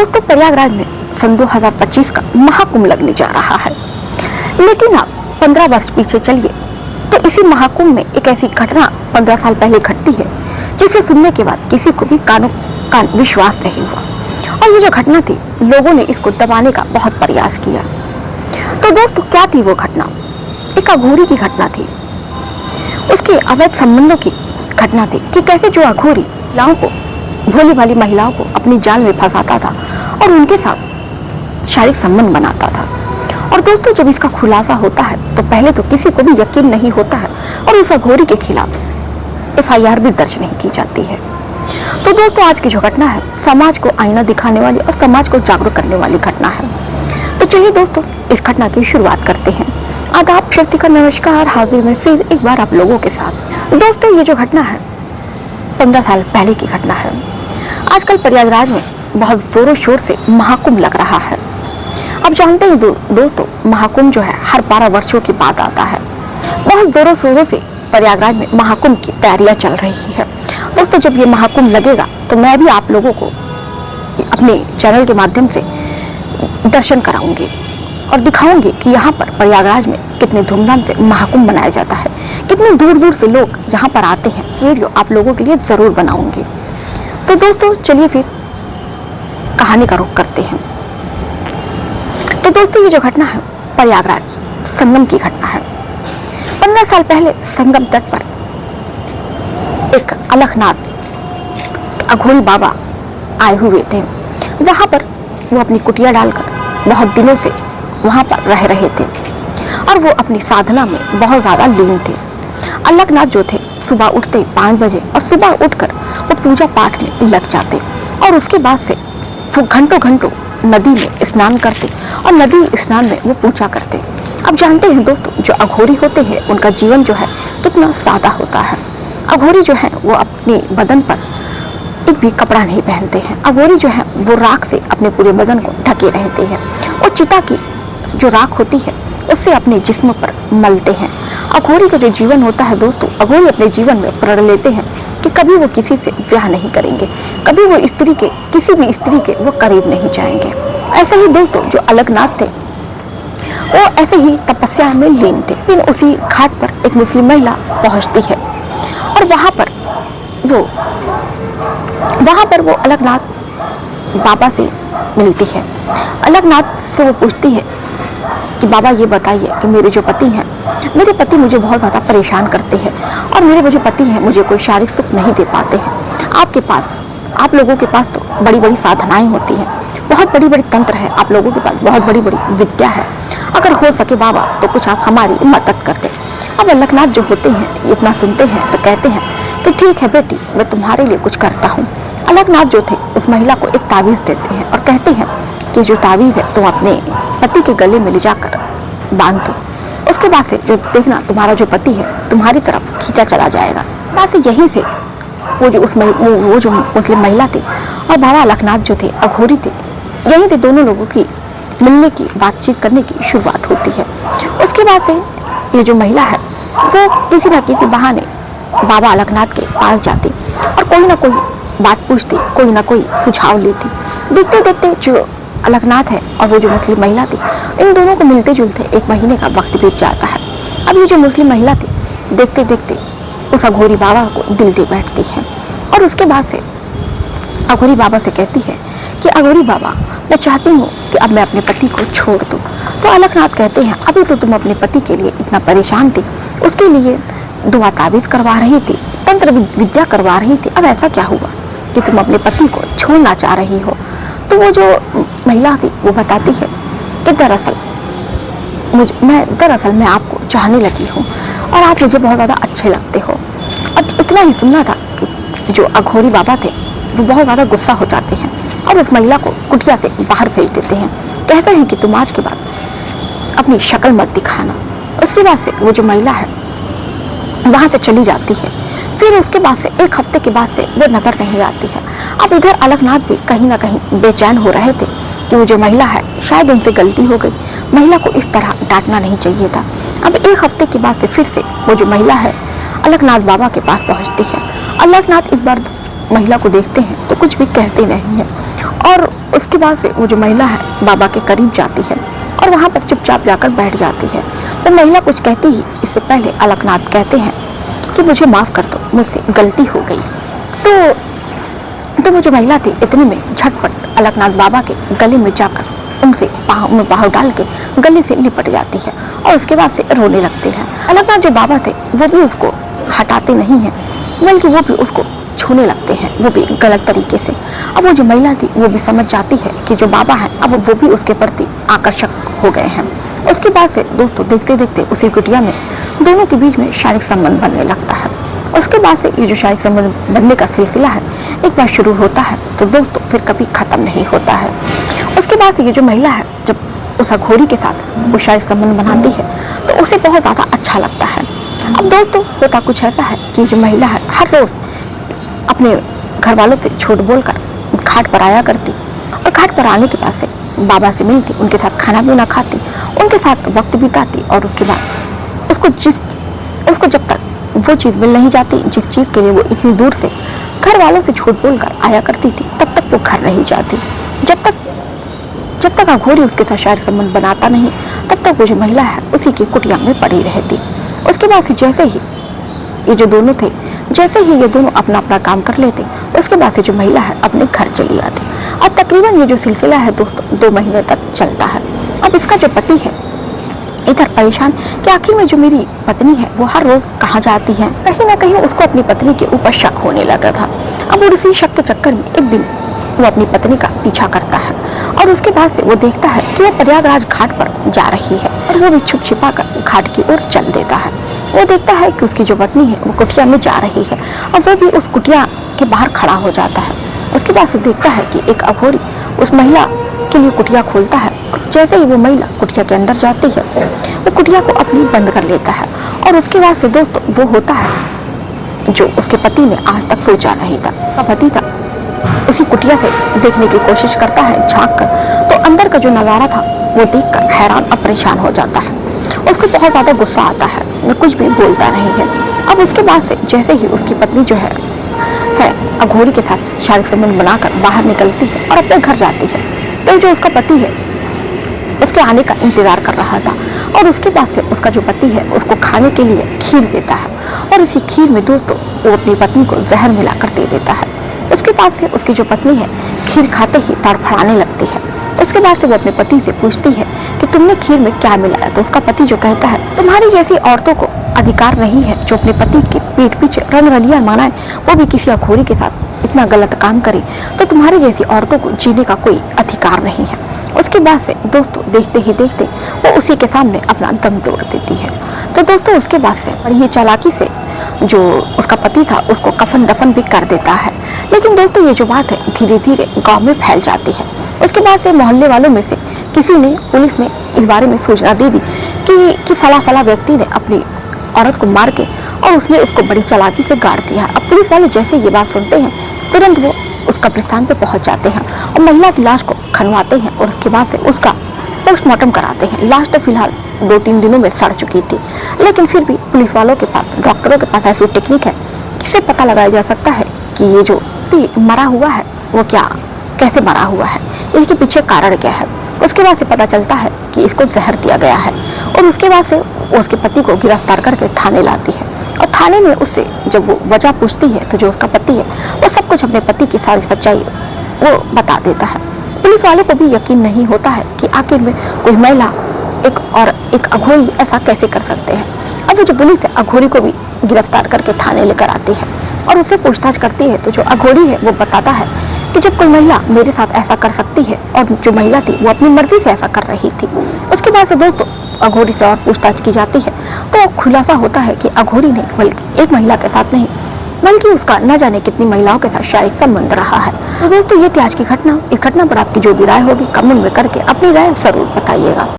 दोस्तों, प्रयागराज में सन 2025 का महाकुंभ लगने जा रहा है। लेकिन आप 15 वर्ष पीछे चलिए तो इसी महाकुंभ में एक ऐसी घटना 15 साल पहले घटती है जिसे सुनने के बाद किसी को भी कानों कान विश्वास नहीं हुआ। और ये जो घटना थी, लोगों ने इसको दबाने का बहुत प्रयास किया। तो दोस्तों, क्या थी वो घटना? एक अघोरी की घटना थी। उसके अवैध संबंधों की घटना थी कि कैसे जो अघोरी महिलाओं को, भोली भाली महिलाओं को अपनी जाल में फंसाता था और उनके साथ शारीरिक संबंध बनाता था। और दोस्तों, जब इसका खुलासा होता है तो पहले तो किसी को भी यकीन नहीं होता है और उस अघोरी के खिलाफ FIR भी दर्ज नहीं की जाती है। तो दोस्तों, आज की जो घटना है, समाज को आईना दिखाने वाली और समाज को जागरूक करने वाली घटना है। तो चलिए दोस्तों, इस घटना की शुरुआत करते हैं। आदाब, शक्ति का नमस्कार, हाजिर में फिर एक बार आप लोगों के साथ। दोस्तों, ये जो घटना है 15 साल पहले की घटना है। आजकल प्रयागराज में बहुत जोरों शोर से महाकुंभ लग रहा है। अब जानते हैं दोस्तों, महाकुंभ जो है हर 12 वर्षों के बाद आता है। बहुत जोरों शोरों से प्रयागराज में महाकुंभ की तैयारियां चल रही है। दोस्तों, जब ये महाकुंभ लगेगा तो मैं भी आप लोगों को अपने चैनल के माध्यम से दर्शन कराऊंगी और दिखाऊंगी कि यहाँ पर प्रयागराज में कितने धूमधाम से महाकुंभ मनाया जाता है, कितने दूर दूर से लोग यहाँ पर आते हैं। वीडियो आप लोगों के लिए ज़रूर बनाऊंगी। तो दोस्तों, चलिए फिर कहानी का रुख करते हैं। तो दोस्तों, ये जो घटना है प्रयागराज संगम की घटना है। 15 साल पहले संगम तट पर एक अलखनाथ अघोरी बाबा आए हुए थे। वहाँ पर वो अपनी कुटिया डालकर बहुत दिनों से वहाँ पर रह रहे थे और वो अपनी साधना में बहुत ज़्यादा लीन थे। अलखनाथ जो थे, सुबह उठते 5 बजे और सुबह उठकर वो पूजा पाठ में लग जाते और उसके बाद से वो घंटों घंटों नदी में स्नान करते और नदी स्नान में वो पूजा करते। अब जानते हैं दोस्तों, जो अघोरी होते हैं उनका जीवन जो है कितना सादा होता है। अघोरी जो है वो अपने बदन पर एक भी कपड़ा नहीं पहनते हैं। अघोरी जो है वो राख से अपने पूरे बदन को ढके रहते हैं और चिता की जो राख होती है उससे अपने जिस्म पर मलते हैं। अघोरी का जो जीवन होता है दोस्तों, अघोरी अपने जीवन में प्रण लेते हैं कि कभी वो किसी से ब्याह नहीं करेंगे, कभी वो स्त्री के, किसी भी स्त्री के वो करीब नहीं जाएंगे। ऐसे ही दोस्तों, जो अलखनाथ थे वो ऐसे ही तपस्या में लीन थे। फिर उसी घाट पर एक मुस्लिम महिला पहुंचती है और वहाँ पर वो अलखनाथ बाबा से मिलती है। अलखनाथ से वो पूछती है कि बाबा, ये बताइए कि मेरे जो पति हैं, मेरे पति मुझे बहुत ज़्यादा परेशान करते हैं और मेरे जो पति हैं मुझे कोई शारीरिक सुख नहीं दे पाते हैं। आपके पास, आप लोगों के पास तो बड़ी बड़ी साधनाएं होती हैं, बहुत बड़ी बड़ी तंत्र है, आप लोगों के पास बहुत बड़ी बड़ी विद्या है। अगर हो सके बाबा तो कुछ आप हमारी मदद कर दें। अब अलखनाथ जो होते हैं इतना सुनते हैं तो कहते हैं कि ठीक है बेटी, मैं तुम्हारे लिए कुछ करता हूँ। अलखनाथ जो थे उस महिला को एक तावीज़ देते हैं और कहते हैं कि जो तावीज़ है तुम अपने पति के गले में ले जाकर बांध दो। उसके बाद से जो देखना, तुम्हारा जो पति है तुम्हारी तरफ खींचा चला जाएगा। बाद से यहीं से वो जो मुस्लिम महिला थी और बाबा अलखनाथ जो थे, अघोरी थे, यहीं से दोनों लोगों की मिलने की, बातचीत करने की शुरुआत होती है। उसके बाद से ये जो महिला है वो किसी न किसी बहाने बाबा अलखनाथ के पास जाती और कोई ना कोई बात पूछती, कोई ना कोई सुझाव लेती। देखते देखते जो अलखनाथ है और वो जो मुस्लिम महिला थी, इन दोनों को मिलते जुलते 1 महीने का वक्त बीत जाता है। अब ये जो मुस्लिम महिला थी देखते देखते उस अघोरी बाबा को दिल दे बैठती है और उसके बाद से अघोरी बाबा से कहती है कि अघोरी बाबा, मैं चाहती हूँ कि अब मैं अपने पति को छोड़ दूँ। तो अलखनाथ कहते हैं, अभी तो तुम अपने पति के लिए इतना परेशान थी, उसके लिए दुआ ताबीज़ करवा रही थी, तंत्र विद्या करवा रही थी, अब ऐसा क्या हुआ कि तुम अपने पति को छोड़ना चाह रही हो? तो वो जो महिला थी वो बताती है कि दरअसल मैं आपको चाहने लगी हूँ और आप मुझे बहुत ज़्यादा अच्छे लगते हो। और इतना ही सुनना था कि जो अघोरी बाबा थे वो बहुत ज़्यादा गुस्सा हो जाते हैं और उस महिला को कुटिया से बाहर भेज देते हैं। कहते हैं कि तुम आज के बाद अपनी शक्ल मत दिखाना। उसके बाद से वो जो महिला है वहाँ से चली जाती है। फिर उसके बाद से 1 हफ्ते के बाद से वो नज़र नहीं आती है। अब इधर अलखनाथ भी कहीं ना कहीं बेचैन हो रहे थे कि वो जो महिला है शायद उनसे गलती हो गई, महिला को इस तरह डांटना नहीं चाहिए था। अब 1 हफ्ते के बाद से फिर से वो जो महिला है अलखनाथ बाबा के पास पहुँचती है। अलखनाथ इस बार महिला को देखते हैं तो कुछ भी कहते नहीं हैं। और उसके बाद से वो जो महिला है बाबा के करीब जाती है और वहाँ पर चुपचाप जाकर बैठ जाती है। वो महिला कुछ कहती ही इससे पहले अलकनाथ कहते हैं कि मुझे माफ़ कर दो, मुझसे गलती हो गई। तो वो जो महिला थी इतने में झटपट अलकनाथ बाबा के गले में जाकर उनसे बाहु डाल के गले से लिपट जाती है और उसके बाद से रोने लगती है। अलकनाथ जो बाबा थे वो भी उसको हटाते नहीं हैं, बल्कि वो भी उसको छूने लगते हैं, वो भी गलत तरीके से। अब वो जो महिला थी वो भी समझ जाती है कि जो बाबा हैं अब वो भी उसके प्रति आकर्षक हो गए हैं। उसके बाद से दोस्तों देखते देखते उसी कुटिया में दोनों के बीच में शारीरिक संबंध बनने लगता है। उसके बाद से ये जो शारीरिक संबंध बनने का सिलसिला है एक बार शुरू होता है तो दोस्तों फिर कभी ख़त्म नहीं होता है। उसके बाद से ये जो महिला है जब उस अघोरी के साथ वो शारीरिक संबंध बनाती है तो उसे बहुत ज़्यादा अच्छा लगता है। अब दोस्तों होता कुछ ऐसा है कि जो महिला है हर रोज़ अपने घर वालों से झूठ बोलकर घाट पर आया करती और घाट पर आने के बाद से बाबा से मिलती, उनके साथ खाना पीना खाती, उनके साथ वक्त बिताती और उसके बाद उसको जब तक वो चीज़ मिल नहीं जाती जिस चीज़ के लिए वो इतनी दूर से घर वालों से झूठ बोलकर आया करती थी तब तक वो घर नहीं जाती। जब तक अघोरी उसके साथ शारीरिक संबंध बनाता नहीं तब तक वो जो महिला है उसी की कुटिया में पड़ी रहती। उसके बाद से जैसे ही ये दोनों अपना अपना काम कर लेते उसके बाद से जो महिला है अपने घर चली आती। और तकरीबन ये जो सिलसिला है दोस्तों 2 महीने तक चलता है। अब इसका जो पति है इधर परेशान कि आखिर में जो मेरी पत्नी है वो हर रोज कहाँ जाती है, कहीं ना कहीं उसको अपनी पत्नी के ऊपर शक होने लगा था। अब वो उसी शक के चक्कर में एक दिन वो अपनी पत्नी का पीछा करता है और उसके बाद से वो देखता है कि वो प्रयागराज घाट पर जा रही है और वो भी छुप छिपा कर घाट की ओर चल देता है। वो देखता है कि उसकी जो पत्नी है वो कुटिया में जा रही है और वो भी उस कुटिया के बाहर खड़ा हो जाता है। उसके बाद से देखता है कि एक अघोरी उस महिला के लिए कुटिया खोलता है। जैसे ही वो महिला कुटिया के अंदर जाती है वो कुटिया को अपनी बंद कर लेता है और उसके बाद से दोस्तों वो होता है जो उसके पति ने आज तक सोचा नहीं था। पति था उसी कुटिया से देखने की कोशिश करता है झांक कर, तो अंदर का जो नज़ारा था वो देखकर हैरान और परेशान हो जाता है। उसको बहुत ज़्यादा गुस्सा आता है, वो कुछ भी बोलता नहीं है। अब उसके बाद से जैसे ही उसकी पत्नी जो है अघोरी के साथ शारीरिक संबंध बनाकर बाहर निकलती है और अपने घर जाती है तो जो उसका पति है उसके आने का इंतज़ार कर रहा था और उसके बाद से उसका जो पति है उसको खाने के लिए खीर देता है और इसी खीर में दोस्तों वो अपनी पत्नी को जहर मिलाकर दे देता है। उसके बाद से उसकी जो पत्नी है खीर खाते ही तड़फड़ाने लगती है। उसके बाद से वो अपने पति से पूछती है कि तुमने खीर में क्या मिलाया, तो उसका पति जो कहता है तुम्हारी जैसी औरतों को अधिकार नहीं है जो अपने पति के पीठ पीछे रंगरलिया मनाए, वो भी किसी अघोरी के साथ इतना गलत काम करे, तो तुम्हारी जैसी औरतों को जीने का कोई अधिकार नहीं है। उसके बाद से दोस्तों देखते ही देखते वो उसी के सामने अपना दम तोड़ देती है। तो दोस्तों उसके बाद से बड़ी ही चालाकी से जो उसका पति था उसको कफन दफन भी कर देता है। लेकिन दोस्तों ये जो बात है धीरे धीरे गांव में फैल जाती है। उसके बाद से मोहल्ले वालों में से किसी ने पुलिस में इस बारे में सूचना दे दी कि फला व्यक्ति ने अपनी औरत को मार के और उसने उसको बड़ी चालाकी से गाड़ दिया। अब पुलिस वाले जैसे ये बात सुनते हैं तुरंत वो उस कब्रिस्तान पे पहुंच जाते हैं और महिला की लाश को खनवाते हैं और उसके बाद से उसका पोस्टमार्टम कराते हैं। लाश तो फिलहाल 2-3 दिनों में सड़ चुकी थी, लेकिन फिर भी पुलिस वालों के पास, डॉक्टरों के पास ऐसी टेक्निक है जिससे पता लगाया जा सकता है कि ये जो मरा हुआ है वो कैसे मरा हुआ है, इसके पीछे कारण क्या है। उसके बाद से पता चलता है कि इसको जहर दिया गया है और उसके बाद से उसके पति को गिरफ्तार करके थाने लाती है और थाने में उससे जब वो वजह पूछती है तो जो उसका पति है वो सब कुछ अपने पति की सारी सच्चाई वो बता देता है। पुलिस वालों को भी यकीन नहीं होता है कि आखिर में कोई महिला एक अघोरी ऐसा कैसे कर सकते हैं। अब वो जो पुलिस है अघोरी को भी गिरफ्तार करके थाने लेकर आती है और उससे पूछताछ करती है तो जो अघोरी है वो बताता है कि जब कोई महिला मेरे साथ ऐसा कर सकती है और जो महिला थी वो अपनी मर्जी से ऐसा कर रही थी। उसके बाद से दोस्तों अघोरी से और पूछताछ की जाती है तो खुलासा होता है कि अघोरी ने बल्कि एक महिला के साथ नहीं बल्कि उसका न जाने कितनी महिलाओं के साथ शारीरिक संबंध रहा है। तो दोस्तों ये थी आज की घटना। इस घटना पर आपकी जो भी राय होगी कमेंट में करके अपनी राय जरूर बताइएगा।